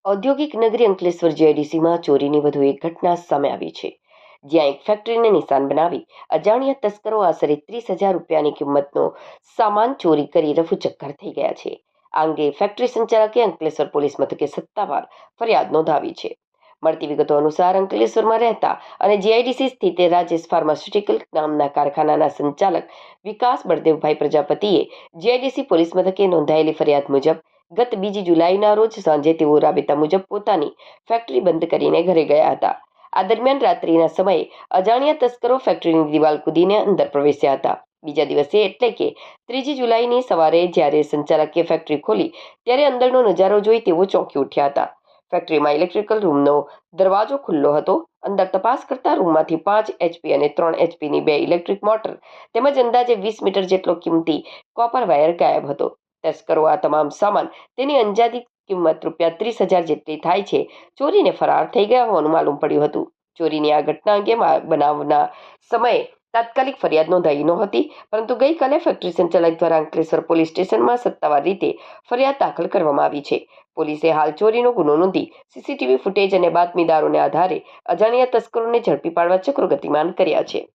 ઔદ્યોગિક નગરી અંકલેશ્વર જીઆઈડીસીમાં ચોરીની વધુ એક ઘટના સામે આવી છે, જ્યાં એક ફેક્ટરીને નિશાન બનાવી અજાણ્યા તસ્કરો આશરે 30,000 રૂપિયાની કિંમતનો સામાન ચોરી કરી રફુચક્કર થઈ ગયા છે. આ અંગે ફેક્ટરી સંચાલકે અંકલેશ્વર પોલીસ મથકે સત્તાવાર ફરિયાદ નોંધાવી છે. મળતી વિગતો અનુસાર અંકલેશ્વરમાં રહેતા અને જીઆઈડીસી સ્થિત રાજેશ ફાર્માસ્યુટિકલ નામના કારખાનાના સંચાલક વિકાસ બળદેવભાઈ પ્રજાપતિએ જીઆઈડીસી પોલીસ મથકે નોંધાયેલી ફરિયાદ મુજબ ગત 2 જુલાઈના રોજ સાંજે તેઓ રાબેતા મુજબ પોતાની ફેક્ટરી બંધ કરીને ઘરે ગયા હતા. આ દરમિયાન રાત્રિના સમયે અજાણ્યા તસ્કરો ફેક્ટરીની દિવાલ કૂદીને અંદર પ્રવેશ્યા હતા. બીજા દિવસે એટલે કે 3 જુલાઈની સવારે જ્યારે સંચાલકે ફેક્ટરી ખોલી ત્યારે અંદરનો નજારો જોઈ તેઓ ચોંકી ઉઠ્યા હતા. ફેક્ટરીમાં ઇલેક્ટ્રિકલ રૂમનો દરવાજો ખુલ્લો હતો. અંદર તપાસ કરતા રૂમમાંથી 5 HP અને 3 HPની 2 ઇલેક્ટ્રિક મોટર તેમજ અંદાજે 20 મીટર જેટલો કિંમતી કોપર વાયર ગાયબ હતો. તસ્કરો આ તમામ સામાન તેની અંદાજિત કિંમત રૂપિયા 30,000 જેટલી થાય છે ચોરીને ફરાર થઈ ગયા હોવાનું માલુમ પડ્યું હતું. ચોરીની આ ઘટના અંગે બનાવના સમયે તાત્કાલિક ફરિયાદ નોંધાઈ નહોતી, પરંતુ ગઈકાલે ફેક્ટરી સંચાલક દ્વારા અંકલેશ્વર પોલીસ સ્ટેશનમાં સત્તાવાર રીતે ફરિયાદ દાખલ કરવામાં આવી છે. પોલીસે હાલ ચોરીનો ગુનો નોંધી સીસીટીવી ફૂટેજ અને બાતમીદારોને આધારે અજાણ્યા તસ્કરોને ઝડપી પાડવા ચક્રો ગતિમાન કર્યા છે.